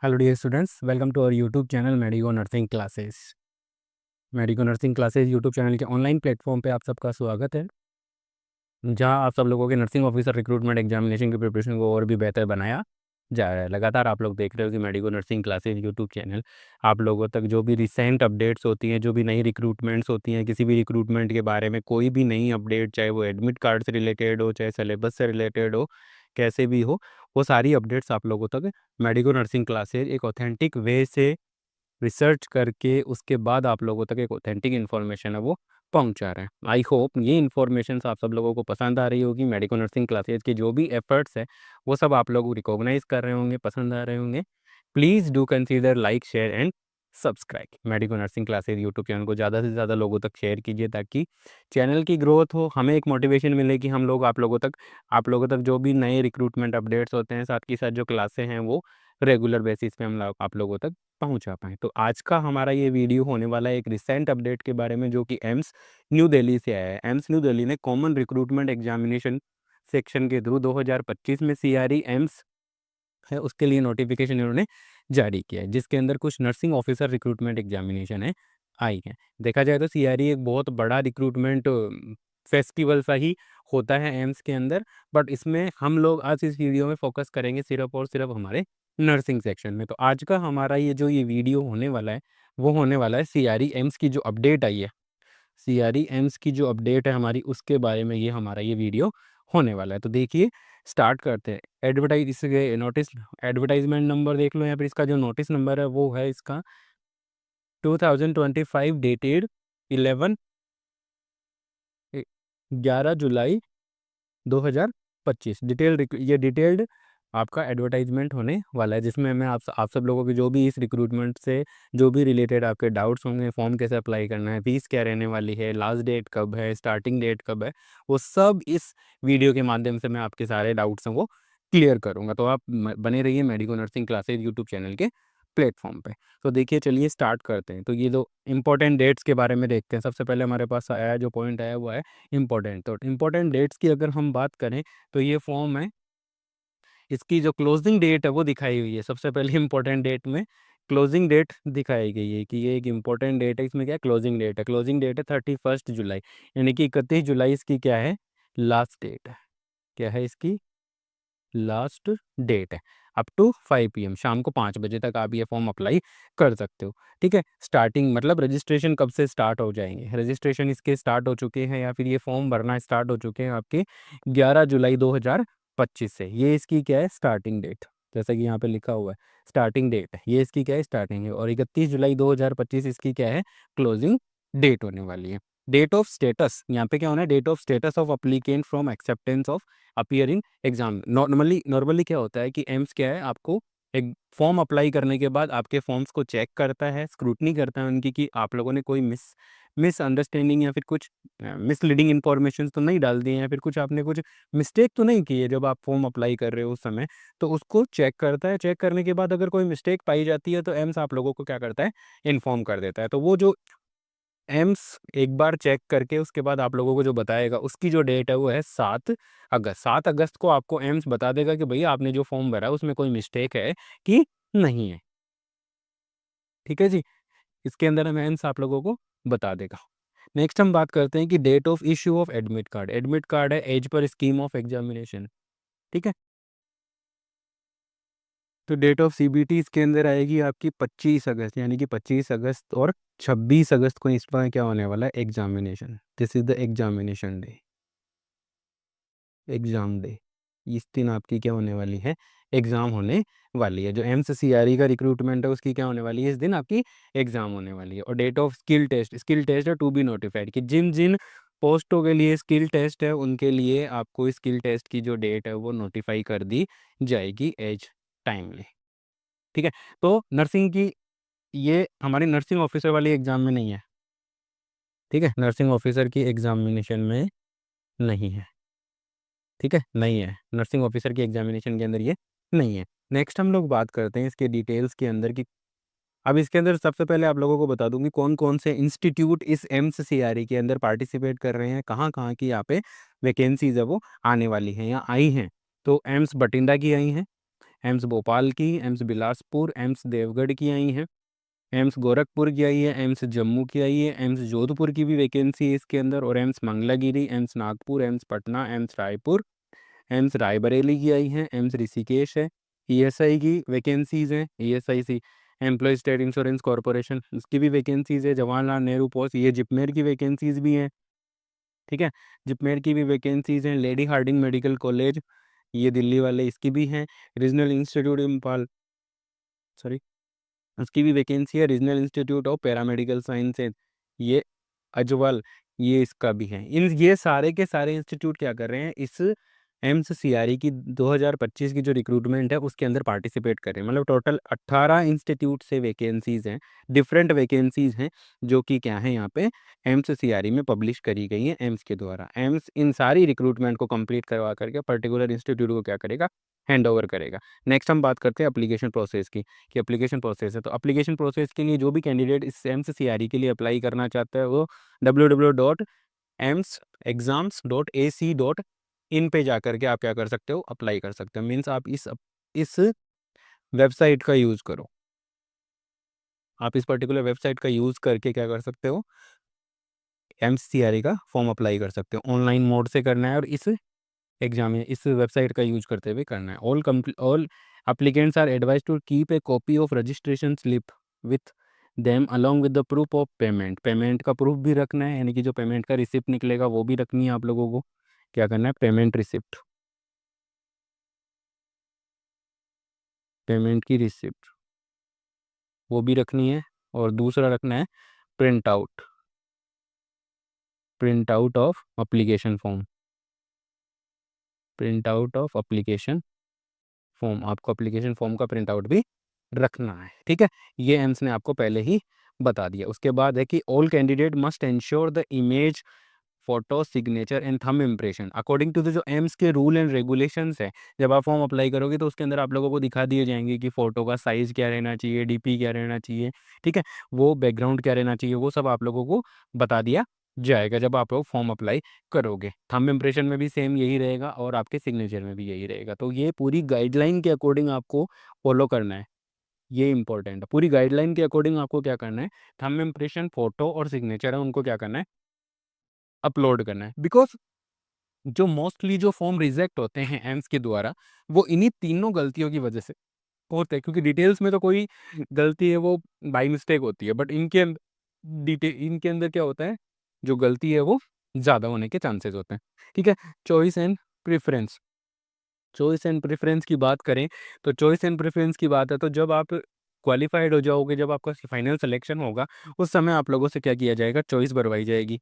Hello dear students, welcome to our YouTube channel Medico Nursing Classes. Medico Nursing Classes YouTube channel के online platform पे आप सबका स्वागत है, जहां आप सब लोगों के नर्सिंग ऑफिसर रिक्रूटमेंट एग्जामिनेशन की प्रिपरेशन को और भी बेहतर बनाया जा रहा है। लगातार आप लोग देख रहे हो कि medico Nursing Classes YouTube channel आप लोगों तक जो भी रिसेंट अपडेट्स होती हैं, जो भी नई रिक्रूटमेंट्स होती हैं, किसी भी रिक्रूटमेंट के बारे में कोई भी नई अपडेट, चाहे वो एडमिट कार्ड से रिलेटेड हो, चाहे सिलेबस से रिलेटेड हो, कैसे भी हो, वो सारी अपडेट्स आप लोगों तक मेडिको नर्सिंग क्लासेज एक ऑथेंटिक वे से रिसर्च करके उसके बाद आप लोगों तक एक ऑथेंटिक इन्फॉर्मेशन है वो पहुंचा रहे हैं। आई होप ये इन्फॉर्मेशन आप सब लोगों को पसंद आ रही होगी। मेडिको नर्सिंग क्लासेज के जो भी एफर्ट्स है वो सब आप लोग रिकॉग्नाइज कर रहे होंगे, पसंद आ रहे होंगे। Please do consider like, share and subscribe. Medico nursing classes YouTube channel को ज़्यादा से ज़्यादा लोगों तक शेयर कीजिए, ताकि चैनल की ग्रोथ हो, हमें एक मोटिवेशन मिले कि हम लोग आप लोगों तक जो भी नए रिक्रूटमेंट अपडेट्स होते हैं, साथ ही साथ जो क्लासें हैं वो रेगुलर बेसिस पे हम लोग आप लोगों तक पहुंचा पाएँ। तो आज का हमारा ये वीडियो होने वाला है एक रिसेंट अपडेट के बारे में, जो कि एम्स न्यू दिल्ली से आया है। एम्स न्यू दिल्ली ने कॉमन रिक्रूटमेंट एग्जामिनेशन सेक्शन के थ्रू 2025 में सीआरई एम्स है उसके लिए नोटिफिकेशन इन्होंने जारी किया है, जिसके अंदर कुछ नर्सिंग ऑफिसर रिक्रूटमेंट एग्जामिनेशन है आई है। देखा जाए तो सीआरई एक बहुत बड़ा रिक्रूटमेंट फेस्टिवल सा ही होता है एम्स के अंदर, बट इसमें हम लोग आज इस वीडियो में फोकस करेंगे सिर्फ और सिर्फ हमारे नर्सिंग सेक्शन में। तो आज का हमारा ये वीडियो होने वाला है वो होने वाला है सीआरई एम्स की जो अपडेट आई है, सीआरई एम्स की जो अपडेट है हमारी, उसके बारे में ये हमारा ये वीडियो होने वाला है। तो देखिए, स्टार्ट करते हैं। एडवर्टाइज इसके नोटिस एडवर्टाइजमेंट नंबर देख लो यहाँ पर, इसका जो नोटिस नंबर है वो है इसका 2025 डेटेड 11 11 जुलाई 2025। ये डिटेल्ड आपका एडवर्टाइजमेंट होने वाला है, जिसमें मैं आप सब लोगों के जो भी इस रिक्रूटमेंट से जो भी रिलेटेड आपके डाउट्स होंगे, फॉर्म कैसे अप्लाई करना है, फीस क्या रहने वाली है, लास्ट डेट कब है, स्टार्टिंग डेट कब है, वो सब इस वीडियो के माध्यम से मैं आपके सारे डाउट्स हैं वो क्लियर करूँगा। तो आप बने रहिए medico nursing classes YouTube channel के प्लेटफॉर्म पे। तो देखिए, चलिए स्टार्ट करते हैं। तो ये दो इंपॉर्टेंट डेट्स के बारे में देखते हैं। सबसे पहले हमारे पास आया जो पॉइंट आया वो है इम्पोर्टेंट। तो इम्पोर्टेंट डेट्स की अगर हम बात करें तो ये फॉर्म है, इसकी जो क्लोजिंग डेट है वो दिखाई हुई है। सबसे पहले इम्पोर्टेंट डेट में क्लोजिंग डेट दिखाई गई है कि ये एक इम्पोर्टेंट डेट है। इसमें क्या क्लोजिंग डेट है? क्लोजिंग डेट है 31 जुलाई, यानी कि 31 जुलाई इसकी क्या है, लास्ट डेट है। क्या है इसकी लास्ट डेट है। अप टू 5 PM, शाम को 5 बजे तक आप ये फॉर्म अप्लाई कर सकते हो। ठीक है, स्टार्टिंग मतलब रजिस्ट्रेशन कब से स्टार्ट हो जाएंगे? रजिस्ट्रेशन इसके स्टार्ट हो चुके हैं, या फिर ये फॉर्म भरना स्टार्ट हो चुके हैं आपके 11 जुलाई 2025 से। ये इसकी क्या है, स्टार्टिंग डेट। जैसा कि यहाँ पे लिखा हुआ है स्टार्टिंग डेट है, ये इसकी क्या है, स्टार्टिंग है। और 31 जुलाई 2025 इसकी क्या है, क्लोजिंग डेट होने वाली है। डेट ऑफ स्टेटस, यहाँ पे क्या होना है, date of status of applicant from acceptance of appearing exam. Normally क्या होता है कि एम्स क्या है, आपको एक फॉर्म अप्लाई करने के बाद आपके फॉर्म्स को चेक करता है, स्क्रूटनी करता है उनकी, कि आप लोगों ने कोई मिसअंडरस्टैंडिंग या फिर कुछ मिसलीडिंग इन्फॉर्मेशन तो नहीं डाल दी है, या फिर कुछ आपने कुछ मिस्टेक तो नहीं की है जब आप फॉर्म अप्लाई कर रहे हो उस समय। तो उसको चेक करता है। चेक करने के बाद अगर कोई मिस्टेक पाई जाती है तो एम्स आप लोगों को क्या करता है, इन्फॉर्म कर देता है। तो वो जो एम्स एक बार चेक करके उसके बाद आप लोगों को जो बताएगा, उसकी जो डेट है वो है 7 अगस्त। 7 अगस्त को आपको एम्स बता देगा कि भैया आपने जो फॉर्म भरा उसमें कोई मिस्टेक है कि नहीं है। ठीक है जी, इसके अंदर हम एम्स आप लोगों को बता देगा। नेक्स्ट हम बात करते हैं कि date of issue of admit card. Admit card है एज पर स्कीम ऑफ एग्जामिनेशन। ठीक है, तो डेट ऑफ सीबीटी इसके अंदर आएगी आपकी 25 अगस्त, यानी कि 25 अगस्त और 26 अगस्त को इसका क्या होने वाला है, examination. This is the examination day, exam day. इस दिन आपकी क्या होने वाली है, एग्ज़ाम होने वाली है। जो एमसीसीआरई का रिक्रूटमेंट है उसकी क्या होने वाली है, इस दिन आपकी एग्ज़ाम होने वाली है। और डेट ऑफ स्किल टेस्ट है टू बी नोटिफाइड, कि जिन जिन पोस्टों के लिए स्किल टेस्ट है उनके लिए आपको स्किल टेस्ट की जो डेट है वो नोटिफाई कर दी जाएगी एज टाइमली। ठीक है, तो नर्सिंग की ये हमारी नर्सिंग ऑफिसर वाली एग्ज़ाम में नहीं है। ठीक है, नर्सिंग ऑफिसर की एग्जामिनेशन में नहीं है। ठीक है, नहीं है, नर्सिंग ऑफिसर की एग्जामिनेशन के अंदर ये नहीं है। नेक्स्ट हम लोग बात करते हैं इसके डिटेल्स के अंदर की। अब इसके अंदर सबसे पहले आप लोगों को बता दूं कि कौन कौन से इंस्टीट्यूट इस एमसीसीआरई के अंदर पार्टिसिपेट कर रहे हैं, कहाँ कहाँ की यहाँ पे वैकेंसीज है वो आने वाली हैं या आई हैं। तो एम्स बठिंडा की आई हैं, एम्स भोपाल की, एम्स बिलासपुर, एम्स देवगढ़ की आई हैं, एम्स गोरखपुर की आई है, एम्स जम्मू की आई है, एम्स जोधपुर की भी वैकेंसी है इसके अंदर, और AIIMS Mangalagiri, AIIMS Nagpur, AIIMS Patna, AIIMS Raipur, AIIMS Raebareli की आई है, एम्स ऋषिकेश है। ईएसआई की वैकेंसीज हैं, ईएसआई सी एम्प्लॉय स्टेट इंश्योरेंस कॉरपोरेशन, उसकी भी वैकेंसीज है। जवाहरलाल नेहरू पोस्ट, ये जिपमेर की वैकेंसीज भी हैं, ठीक है, जिपमेर की भी वैकेंसीज हैं। लेडी हार्डिंग मेडिकल कॉलेज, ये दिल्ली वाले, इसकी भी हैं। रीजनल इंस्टीट्यूट इम्फाल, सॉरी, उसकी भी वैकेंसी है। Regional institute of paramedical sciences, ये अजवल, ये इसका भी है। इन ये सारे के सारे इंस्टीट्यूट क्या कर रहे हैं, इस एम्स सीआरई की 2025 की जो रिक्रूटमेंट है उसके अंदर पार्टिसिपेट कर रहे हैं। मतलब टोटल 18 इंस्टीट्यूट से वैकेंसीज हैं, डिफरेंट वैकेंसीज हैं, जो कि क्या है यहाँ पे एम्स सीआरई में पब्लिश करी गई है एम्स के द्वारा। एम्स इन सारी रिक्रूटमेंट को कंप्लीट करवा करके पर्टिकुलर इंस्टीट्यूट को क्या करेगा, हैंड ओवर करेगा। नेक्स्ट हम बात करते हैं एप्लीकेशन प्रोसेस की, कि एप्लीकेशन प्रोसेस है। तो एप्लीकेशन प्रोसेस के लिए जो भी कैंडिडेट इस एम्स सीआरई के लिए अप्लाई करना चाहता है वो www.emsexams.ac.in पे जा करके आप क्या कर सकते हो, अप्लाई कर सकते हो। मीन्स आप इस वेबसाइट का यूज़ करो, आप इस पर्टिकुलर वेबसाइट का यूज़ करके क्या कर सकते हो, एमसीआरई का फॉर्म अप्लाई कर सकते हो। ऑनलाइन मोड से करना है और इस एग्जाम इस वेबसाइट का यूज करते हुए करना है। All applicants are advise to keep a copy of registration slip with them along with the proof of payment, payment का प्रूफ भी रखना है, यानी कि जो पेमेंट का रिसिप्ट निकलेगा वो भी रखनी है आप लोगों को। क्या करना है, पेमेंट रिसिप्ट, पेमेंट की रिसिप्ट वो भी रखनी है। और दूसरा रखना है print out, print out of application form, print out of application form, आपको एप्लीकेशन फॉर्म का प्रिंट आउट भी रखना है, ठीक है। ये एम्स ने आपको पहले ही बता दिया। उसके बाद है कि all candidate must ensure the image, photo, signature and thumb impression according to the जो एम्स के रूल एंड रेगुलेशंस है। जब आप फॉर्म अप्लाई करोगे तो उसके अंदर आप लोगों को दिखा दिए जाएंगे कि फ़ोटो का साइज़ क्या रहना चाहिए, डीपी क्या रहना चाहिए, ठीक है, वो बैकग्राउंड क्या रहना चाहिए, वो सब आप लोगों को बता दिया जाएगा जब आप लोग फॉर्म अप्लाई करोगे। थंब इम्प्रेशन में भी सेम यही रहेगा और आपके सिग्नेचर में भी यही रहेगा। तो ये पूरी गाइडलाइन के अकॉर्डिंग आपको फॉलो करना है, ये इंपॉर्टेंट है। पूरी गाइडलाइन के अकॉर्डिंग आपको क्या करना है, थंब इम्प्रेशन, फोटो और सिग्नेचर है उनको क्या करना है, अपलोड करना है। बिकॉज जो मोस्टली जो फॉर्म रिजेक्ट होते हैं एम्स के द्वारा वो इन्हीं तीनों गलतियों की वजह से होते हैं, क्योंकि डिटेल्स में तो कोई गलती है वो बाई मिस्टेक होती है, बट इनके अंदर इनके अंदर क्या होता है, जो गलती है वो ज़्यादा होने के चांसेस होते हैं, ठीक है। Choice and preference, choice and preference की बात करें तो चॉइस एंड प्रेफरेंस की बात है तो जब आप क्वालिफाइड हो जाओगे, जब आपका फाइनल सिलेक्शन होगा उस समय आप लोगों से क्या किया जाएगा, चॉइस भरवाई जाएगी।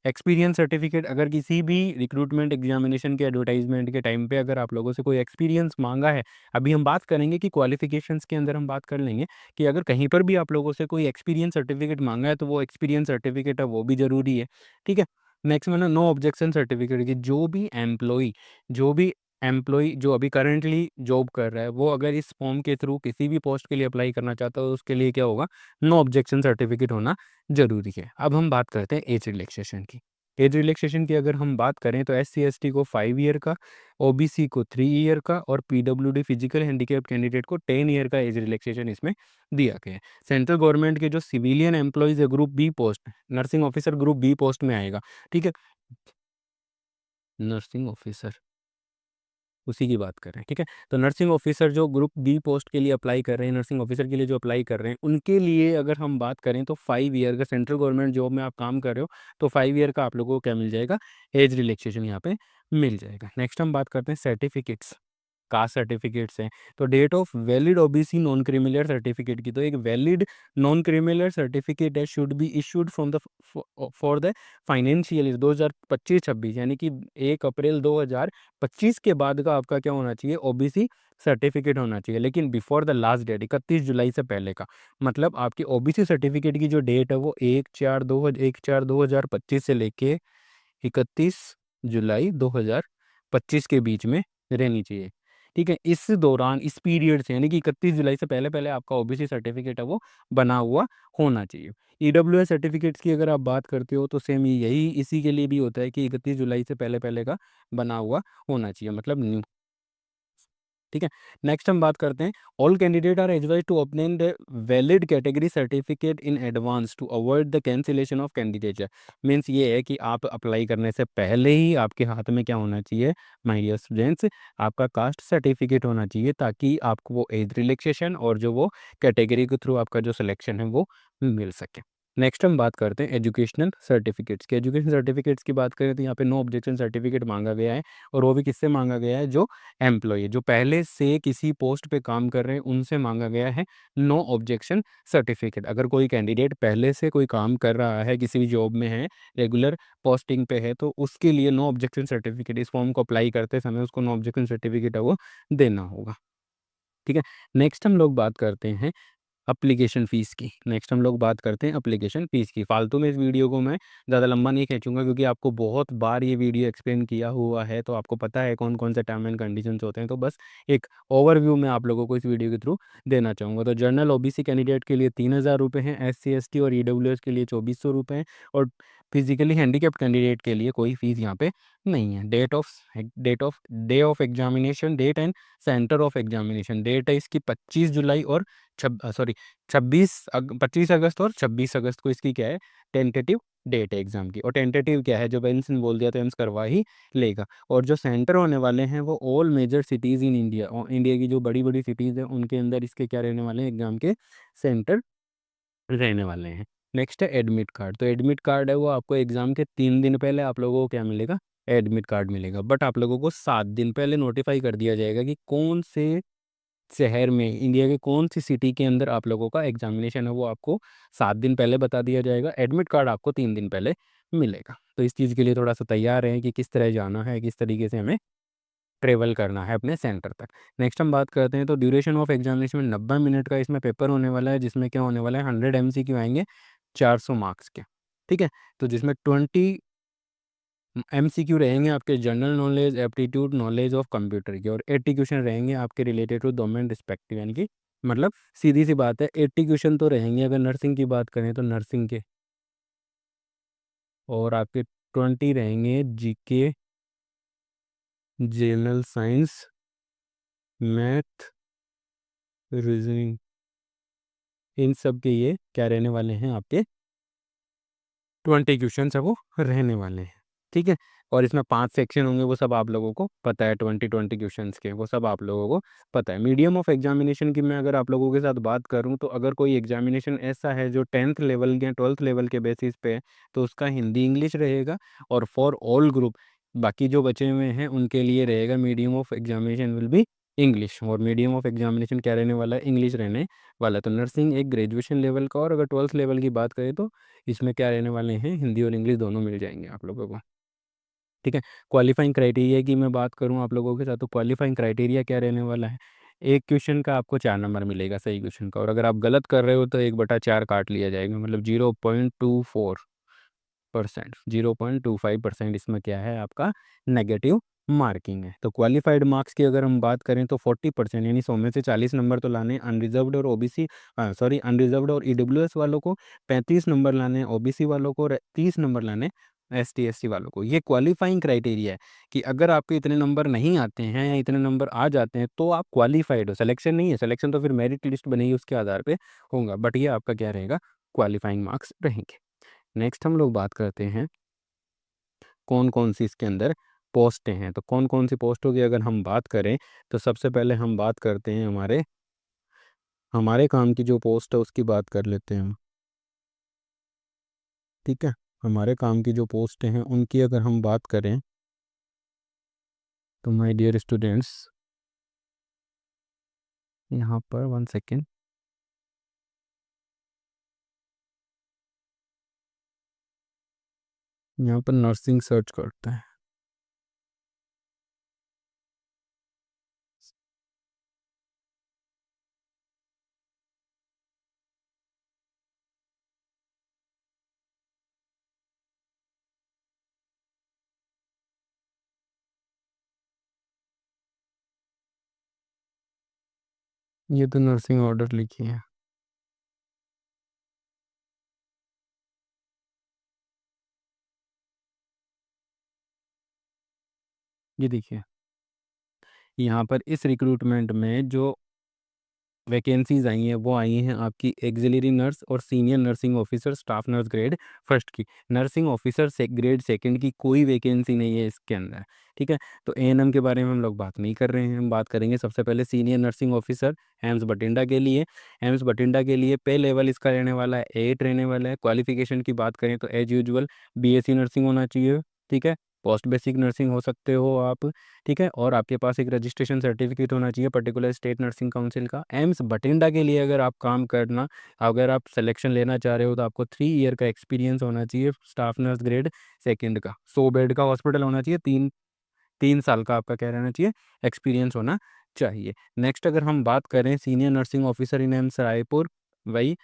एक्सपीरियंस सर्टिफिकेट, अगर किसी भी रिक्रूटमेंट एग्जामिनेशन के एडवर्टाइजमेंट के टाइम पे अगर आप लोगों से कोई एक्सपीरियंस मांगा है, अभी हम बात करेंगे कि क्वालिफिकेशंस के अंदर हम बात कर लेंगे कि अगर कहीं पर भी आप लोगों से कोई एक्सपीरियंस सर्टिफिकेट मांगा है तो वो एक्सपीरियंस सर्टिफिकेट है वो भी ज़रूरी है, ठीक है। नेक्स्ट मैंने नो ऑब्जेक्शन सर्टिफिकेट की, जो भी एम्प्लॉय जो अभी करंटली जॉब कर रहा है वो अगर इस फॉर्म के थ्रू किसी भी पोस्ट के लिए अप्लाई करना चाहता है तो उसके लिए क्या होगा, नो ऑब्जेक्शन सर्टिफिकेट होना जरूरी है। अब हम बात करते हैं एज रिलैक्सेशन की। एज रिलैक्सेशन की अगर हम बात करें तो SC/ST को 5 ईयर का, OBC को 3 ईयर का और PWD फिजिकल हैंडीकैप कैंडिडेट को 10 ईयर का एज रिलैक्सेशन इसमें दिया गया है। सेंट्रल गवर्नमेंट के जो सिविलियन एम्प्लॉयज़ है group B post, nursing officer group B post में आएगा, ठीक है, नर्सिंग ऑफिसर उसी की बात कर रहे हैं, ठीक है। तो नर्सिंग ऑफिसर जो ग्रुप बी पोस्ट के लिए अप्लाई कर रहे हैं, नर्सिंग ऑफिसर के लिए जो अप्लाई कर रहे हैं उनके लिए अगर हम बात करें तो 5 ईयर का, सेंट्रल गवर्नमेंट जॉब में आप काम कर रहे हो तो 5 ईयर का आप लोगों को क्या मिल जाएगा, एज रिलैक्सेशन यहाँ पे मिल जाएगा। नेक्स्ट हम बात करते हैं सर्टिफिकेट्स, कास्ट सर्टिफिकेट्स हैं। तो date of valid OBC non criminal certificate की, तो एक वैलिड नॉन क्रिमिनल सर्टिफिकेट है should be issued from the for the financial year 2025-26, यानी कि 1 अप्रैल 2025 के बाद का आपका क्या होना चाहिए, OBC सर्टिफिकेट होना चाहिए, लेकिन बिफोर द लास्ट डेट 31 जुलाई से पहले का। मतलब आपकी OBC सर्टिफिकेट की जो डेट है वो 1/4/2025 से लेके 31 जुलाई 2025 के बीच में रहनी चाहिए, ठीक है। इस दौरान इस पीरियड से यानी कि 31 जुलाई से पहले पहले आपका OBC सर्टिफिकेट है वो बना हुआ होना चाहिए। EWS सर्टिफिकेट्स की अगर आप बात करते हो तो सेम यही इसी के लिए भी होता है कि 31 जुलाई से पहले पहले का बना हुआ होना चाहिए, मतलब न्यू। ठीक है। नेक्स्ट हम बात करते हैं, all candidate are advise to obtain the valid category certificate in advance to avoid the cancellation of candidature. Means ये है कि आप अप्लाई करने से पहले ही आपके हाथ में क्या होना चाहिए माय डियर स्टूडेंट्स, आपका कास्ट सर्टिफिकेट होना चाहिए, ताकि आपको वो एज रिलैक्सेशन और जो वो कैटेगरी के थ्रू आपका जो सिलेक्शन है वो मिल सके। नेक्स्ट हम बात करते हैं एजुकेशनल सर्टिफिकेट्स की। एजुकेशन सर्टिफिकेट्स की बात करें तो यहाँ पे नो ऑब्जेक्शन सर्टिफिकेट मांगा गया है, और वो भी किससे मांगा गया है, जो एम्प्लॉय जो पहले से किसी पोस्ट पे काम कर रहे हैं उनसे मांगा गया है नो ऑब्जेक्शन सर्टिफिकेट। अगर कोई कैंडिडेट पहले से कोई काम कर रहा है, किसी भी जॉब में है, रेगुलर पोस्टिंग पे है, तो उसके लिए नो ऑब्जेक्शन सर्टिफिकेट, इस फॉर्म को अप्लाई करते समय उसको नो ऑब्जेक्शन सर्टिफिकेट है वो देना होगा। ठीक है। नेक्स्ट हम लोग बात करते हैं एप्लीकेशन फ़ीस की। नेक्स्ट हम लोग बात करते हैं एप्लीकेशन फ़ीस की। फालतू में इस वीडियो को मैं ज़्यादा लंबा नहीं खींचूंगा, क्योंकि आपको बहुत बार ये वीडियो एक्सप्लेन किया हुआ है, तो आपको पता है कौन कौन से टर्म एंड कंडीशंस होते हैं। तो बस एक ओवरव्यू मैं आप लोगों को इस वीडियो के थ्रू देना चाहूँगा। तो जनरल ओबीसी कैंडिडेट के लिए 3000 रुपये हैं, SC ST और EWS के लिए 2400 रुपये हैं, और फिजिकली हैंडीकेप्ड कैंडिडेट के लिए कोई फीस यहाँ पे नहीं है। Day of examination, date and centre of examination. Date है इसकी 25 जुलाई और 25 अगस्त और 26 अगस्त को इसकी क्या है, टेंटेटिव डेट है एग्जाम की। और टेंटेटिव क्या है, जो एम्स ने बोल दिया तो एम्स करवा ही लेगा। और जो सेंटर होने वाले हैं वो all major cities in India, और इंडिया की जो बड़ी बड़ी सिटीज़ हैं उनके अंदर इसके क्या रहने वाले हैं, एग्जाम के सेंटर रहने वाले हैं। नेक्स्ट है एडमिट कार्ड। तो एडमिट कार्ड है वो आपको एग्ज़ाम के 3 दिन पहले आप लोगों को क्या मिलेगा, एडमिट कार्ड मिलेगा। बट आप लोगों को 7 दिन पहले नोटिफाई कर दिया जाएगा कि कौन से शहर में, इंडिया के कौन सी सिटी के अंदर आप लोगों का एग्जामिनेशन है, वो आपको 7 दिन पहले बता दिया जाएगा। एडमिट कार्ड आपको 3 दिन पहले मिलेगा। तो इस चीज़ के लिए थोड़ा सा तैयार रहें कि किस तरह जाना है, किस तरीके से हमें ट्रेवल करना है अपने सेंटर तक। नेक्स्ट हम बात करते हैं, तो ड्यूरेशन ऑफ एग्जामिनेशन में 90 मिनट का इसमें पेपर होने वाला है, जिसमें क्या होने वाला है, 100 MCQ आएंगे 400 मार्क्स के। ठीक है। तो जिसमें 20 MCQ रहेंगे आपके general knowledge, aptitude, knowledge of computer की, और 80 क्वेश्चन रहेंगे आपके रिलेटेड टू डोमेन रिस्पेक्टिव, यानी कि मतलब सीधी सी बात है 80 क्वेश्चन तो रहेंगे अगर नर्सिंग की बात करें तो नर्सिंग के, और आपके 20 रहेंगे GK, general science, math, reasoning, इन सब के ये क्या रहने वाले हैं, आपके 20 क्वेश्चन है वो रहने वाले हैं। ठीक है। और इसमें 5 सेक्शन होंगे, वो सब आप लोगों को पता है, 20 क्वेश्चंस के, वो सब आप लोगों को पता है। मीडियम ऑफ एग्जामिनेशन की मैं अगर आप लोगों के साथ बात करूं, तो अगर कोई एग्जामिनेशन ऐसा है जो 10th लेवल या 12th लेवल के बेसिस पे है, तो उसका हिंदी इंग्लिश रहेगा। और फॉर ऑल ग्रुप, बाकी जो बचे हुए हैं उनके लिए रहेगा medium of examination will be English, और मीडियम ऑफ एग्जामिनेशन क्या रहने वाला है, इंग्लिश रहने वाला है। तो नर्सिंग एक ग्रेजुएशन लेवल का, और अगर 12th लेवल की बात करें तो इसमें क्या रहने वाले हैं, हिंदी और इंग्लिश दोनों मिल जाएंगे आप लोगों को। ठीक है। क्वालिफाइंग क्राइटेरिया की मैं बात करूं आप लोगों के साथ, तो क्वालिफाइंग क्राइटेरिया क्या रहने वाला है, एक क्वेश्चन का आपको 4 नंबर मिलेगा सही क्वेश्चन का, और अगर आप गलत कर रहे हो तो 1/4 काट लिया जाएगा, मतलब 0.24%, 0.25% इसमें क्या है, आपका नेगेटिव मार्किंग है। तो क्वालिफाइड मार्क्स की अगर हम बात करें तो 40%, यानी 100 में से 40 नंबर तो लाने अनरिजर्व्ड और ओबीसी, सॉरी अनरिजर्व्ड और ईडब्ल्यूएस वालों को, 35 नंबर लाने ओबीसी वालों को, और 30 नंबर लाने ST ST वालों को। ये क्वालिफाइंग क्राइटेरिया है कि अगर आपके इतने नंबर नहीं आते हैं या इतने नंबर आ जाते हैं तो आप क्वालिफाइड हो। सिलेक्शन नहीं है, सिलेक्शन तो फिर मेरिट लिस्ट बनेगी उसके आधार पे होगा, बट ये आपका क्या रहेगा, क्वालिफाइंग मार्क्स रहेंगे। नेक्स्ट हम लोग बात करते हैं कौन कौन सी इसके अंदर पोस्टें हैं। तो कौन कौन सी पोस्टों की अगर हम बात करें, तो सबसे पहले हम बात करते हैं हमारे हमारे काम की जो पोस्ट है उसकी बात कर लेते हैं हम। ठीक है। हमारे काम की जो पोस्टें हैं उनकी अगर हम बात करें, तो माय डियर स्टूडेंट्स, यहाँ पर 1 सेकेंड, यहाँ पर नर्सिंग सर्च करते हैं। ये तो नर्सिंग ऑर्डर लिखी है, ये देखिए, यहाँ पर इस रिक्रूटमेंट में जो वैकेंसीज आई हैं वो आई हैं आपकी एक्सिलरी नर्स और senior nursing officer staff nurse grade first की। नर्सिंग ऑफिसर ग्रेड सेकंड की कोई वैकेंसी नहीं है इसके अंदर। ठीक है, तो एएनएम के बारे में हम लोग बात नहीं कर रहे हैं, हम बात करेंगे सबसे पहले senior nursing officer AIIMS Bathinda के लिए। एम्स बठिंडा के लिए पे लेवल इसका रहने वाला है 8 रहने वाला है। क्वालिफिकेशन की बात करें तो एज यूजुअल बीएससी नर्सिंग होना चाहिए। ठीक है, पोस्ट बेसिक नर्सिंग हो सकते हो आप। ठीक है, और आपके पास एक रजिस्ट्रेशन सर्टिफिकेट होना चाहिए पर्टिकुलर स्टेट नर्सिंग काउंसिल का। एम्स बठिंडा के लिए अगर आप काम करना, अगर आप सिलेक्शन लेना चाह रहे हो तो आपको 3 ईयर का एक्सपीरियंस होना चाहिए स्टाफ नर्स ग्रेड सेकंड का। 100 बेड का हॉस्पिटल होना चाहिए, 3 साल का आपका क्या रहना चाहिए, एक्सपीरियंस होना चाहिए। नेक्स्ट अगर हम बात करें senior nursing officer in AIIMS Raipur, वही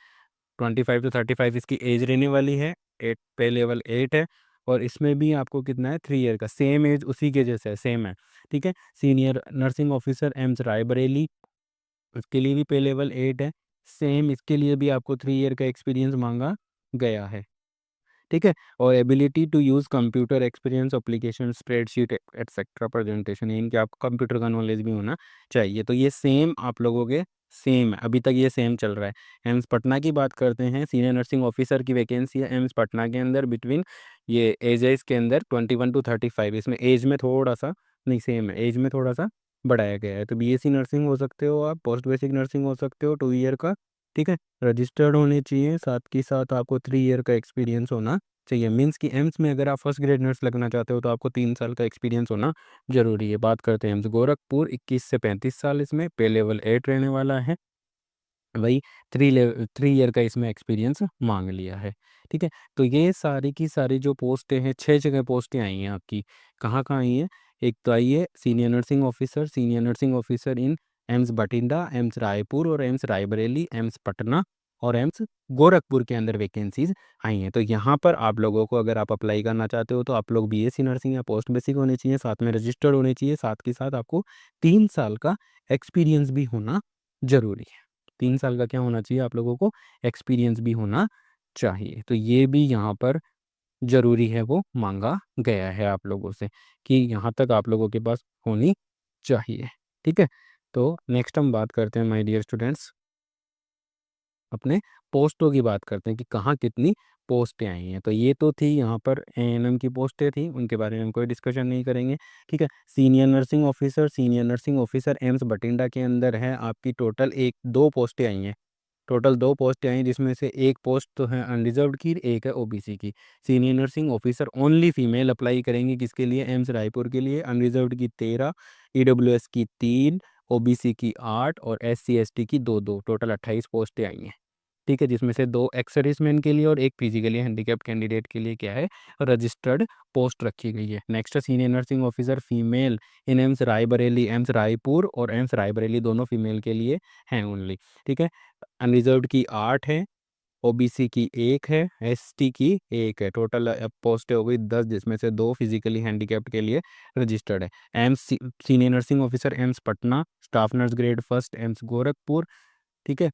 25 to 35 इसकी एज रहने वाली है। 8 पे लेवल 8 है, और इसमें भी आपको कितना है, 3 ईयर का, सेम एज उसी के जैसे है, सेम है। ठीक है, senior nursing officer AIIMS Raebareli, उसके लिए भी पे लेवल 8 है, सेम इसके लिए भी आपको 3 ईयर का एक्सपीरियंस मांगा गया है। ठीक है, और ability to use computer experience application spreadsheet et cetera presentation, इनके आपको कंप्यूटर का नॉलेज भी होना चाहिए। तो ये सेम आप लोगों के सेम है, अभी तक ये सेम चल रहा है। एम्स पटना की बात करते हैं, सीनियर नर्सिंग ऑफिसर की वैकेंसी है एम्स पटना के अंदर बिटवीन, ये एज है इसके अंदर 21 to 35। इसमें एज में थोड़ा सा नहीं, सेम है, एज में थोड़ा सा बढ़ाया गया है। तो बीएससी नर्सिंग हो सकते हो आप, पोस्ट बेसिक नर्सिंग हो सकते हो 2 ईयर का। ठीक है, रजिस्टर्ड होने चाहिए, साथ के साथ आपको 3 ईयर का एक्सपीरियंस होना चाहिए। मीन्स कि एम्स में अगर आप फर्स्ट ग्रेड नर्स लगना चाहते हो तो आपको 3 साल का एक्सपीरियंस होना जरूरी है। बात करते हैं एम्स गोरखपुर, 21 से 35 साल, इसमें पे लेवल 8 रहने वाला है। वही 3 ईयर का इसमें एक्सपीरियंस मांग लिया है। ठीक है, तो ये सारी की सारी जो पोस्टें हैं, 6 जगह पोस्टें आई हैं आपकी। कहाँ कहाँ आई हैं, एक तो आई है senior nursing officer in AIIMS Bathinda, AIIMS Raipur और एम्स रायबरेली, एम्स पटना और एम्स गोरखपुर के अंदर वैकेंसीज आई हैं। तो यहाँ पर आप लोगों को अगर आप अप्लाई करना चाहते हो तो आप लोग बीएससी नर्सिंग या पोस्ट बेसिक होने चाहिए, साथ में रजिस्टर्ड होने चाहिए, साथ के साथ आपको 3 साल का एक्सपीरियंस भी होना जरूरी है। 3 साल का क्या होना चाहिए, आप लोगों को एक्सपीरियंस भी होना चाहिए। तो ये भी यहाँ पर ज़रूरी है, वो मांगा गया है आप लोगों से कि यहाँ तक आप लोगों के पास होनी चाहिए। ठीक है, तो नेक्स्ट हम बात करते हैं माय डियर स्टूडेंट्स, अपने पोस्टों की बात करते हैं कि कहाँ कितनी पोस्टें आई हैं। तो ये तो थी यहाँ पर एएनएम की पोस्टें थी, उनके बारे में हम कोई डिस्कशन नहीं करेंगे। ठीक है, senior nursing officer AIIMS Bathinda के अंदर है आपकी टोटल 1-2 पोस्टें आई हैं। टोटल 2 पोस्टें आई, जिसमें से एक पोस्ट तो है अनरिजर्व्ड की, एक है ओबीसी की। Senior nursing officer only female apply करेंगे, किसके लिए, एम्स रायपुर के लिए। अनरिजर्व्ड की 13, ईडब्ल्यूएस की 3, ओबीसी की 8 और एससी एसटी की 2-2, टोटल 28 पोस्टें आई हैं। ठीक है, जिसमें से 2 एक्स सर्विसमैन के लिए और एक फिजिकली हैंडीकैप्ड कैंडिडेट के लिए क्या है, रजिस्टर्ड पोस्ट रखी गई है। Next senior nursing officer female इन एम्स रायबरेली, एम्स रायपुर और एम्स रायबरेली दोनों फीमेल के लिए हैं ओनली। ठीक है, अनरिजर्व्ड की 8 है, ओबीसी की 1 है, एसटी की 1 है, टोटल पोस्ट हो गई 10, जिसमें से 2 फिजिकली हैंडीकैप्ड के लिए रजिस्टर्ड है। AIIMS senior nursing officer AIIMS Patna, staff nurse grade first AIIMS Gorakhpur. ठीक है,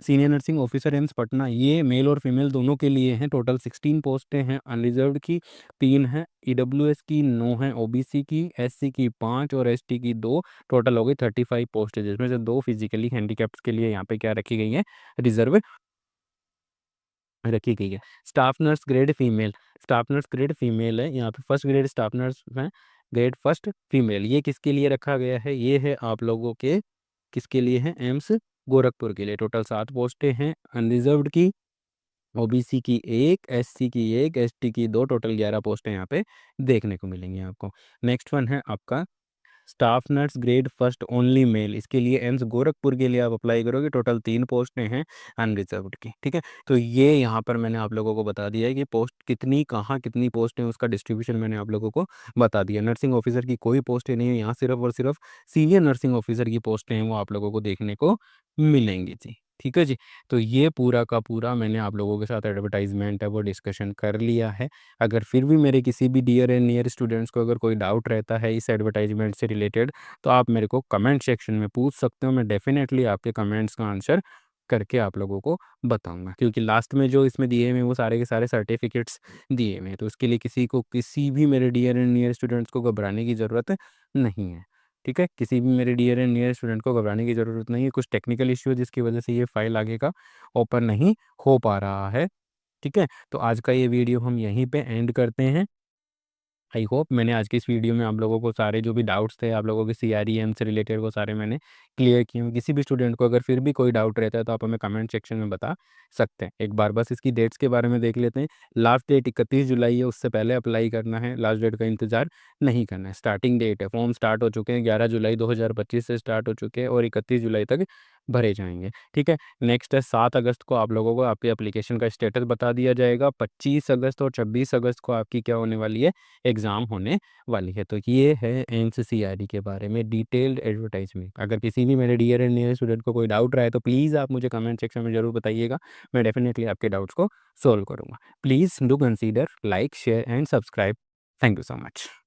senior nursing officer AIIMS Patna, ये मेल और फीमेल दोनों के लिए हैं। टोटल 16 पोस्टें हैं। अनरिजर्व्ड की 3 हैं, ईडब्ल्यूएस की 9 है, ओबीसी की, एससी की 5 और एसटी की 2, टोटल हो गई 35 पोस्ट है, जिसमें से 2 फिजिकली हैंडीकैप्ड के लिए यहाँ पे क्या रखी गई है, रिजर्व रखी गई है। स्टाफ नर्स ग्रेड फीमेल है, यहाँ पे फर्स्ट ग्रेड स्टाफ नर्स है, ग्रेड फर्स्ट फीमेल। ये किसके लिए रखा गया है, ये है आप लोगों के किसके लिए है, एम्स गोरखपुर के लिए। टोटल 7 पोस्टें हैं अनरिजर्व्ड की, ओबीसी की 1, एससी की 1, एसटी की 2, टोटल 11 पोस्टें यहाँ पे देखने को मिलेंगी आपको। नेक्स्ट वन है आपका staff nurse grade first only mail, इसके लिए एम्स गोरखपुर के लिए आप अप्लाई करोगे। टोटल 3 पोस्टें हैं अनरिजर्व्ड की। ठीक है, तो ये यहाँ पर मैंने आप लोगों को बता दिया है कि पोस्ट कितनी, कहाँ कितनी पोस्ट है, उसका डिस्ट्रीब्यूशन मैंने आप लोगों को बता दिया। नर्सिंग ऑफिसर की कोई पोस्टें नहीं है यहाँ, सिर्फ और सिर्फ सीनियर नर्सिंग ऑफिसर की पोस्टें हैं, वो आप लोगों को देखने को मिलेंगी जी। ठीक है जी, तो ये पूरा का पूरा मैंने आप लोगों के साथ एडवर्टाइजमेंट है वो डिस्कशन कर लिया है। अगर फिर भी मेरे किसी भी डियर एंड नियर स्टूडेंट्स को अगर कोई डाउट रहता है इस एडवर्टाइजमेंट से रिलेटेड, तो आप मेरे को कमेंट सेक्शन में पूछ सकते हो। मैं डेफिनेटली आपके कमेंट्स का आंसर करके आप लोगों को बताऊंगा, क्योंकि लास्ट में जो इसमें दिए हुए हैं वो सारे के सारे सर्टिफिकेट्स दिए हुए हैं, तो उसके लिए किसी भी मेरे डियर एंड नियर स्टूडेंट्स को घबराने की ज़रूरत नहीं है। ठीक है, किसी भी मेरे डियर एंड नियर स्टूडेंट को घबराने की ज़रूरत नहीं है। कुछ टेक्निकल इश्यू है जिसकी वजह से ये फाइल आगे का ओपन नहीं हो पा रहा है। ठीक है, तो आज का ये वीडियो हम यहीं पे एंड करते हैं। आई होप मैंने आज की इस वीडियो में आप लोगों को सारे जो भी डाउट्स थे, आप लोगों के CREM से रिलेटेड, वो सारे मैंने क्लियर किए हों। किसी भी स्टूडेंट को अगर फिर भी कोई डाउट रहता है तो आप हमें कमेंट सेक्शन में बता सकते हैं। एक बार बस इसकी डेट्स के बारे में देख लेते हैं। लास्ट डेट 31 जुलाई है, उससे पहले अप्लाई करना है, लास्ट डेट का इंतज़ार नहीं करना है। स्टार्टिंग डेट है, फॉर्म स्टार्ट हो चुके हैं, 11 जुलाई 2025 से स्टार्ट हो चुके हैं और 31 जुलाई तक भरे जाएंगे। ठीक है, नेक्स्ट है 7 अगस्त को आप लोगों को आपके एप्लीकेशन का स्टेटस बता दिया जाएगा। 25 अगस्त और 26 अगस्त को आपकी क्या होने वाली है, एग्ज़ाम होने वाली है। तो ये है NCERT के बारे में डिटेल्ड एडवर्टाइजमेंट। अगर किसी भी मेरे डियर एंड नियर स्टूडेंट को कोई डाउट रहा है तो प्लीज़ आप मुझे कमेंट सेक्शन में ज़रूर बताइएगा। मैं डेफिनेटली आपके डाउट्स को सॉल्व करूँगा। Please do consider like, share and subscribe. Thank you so much.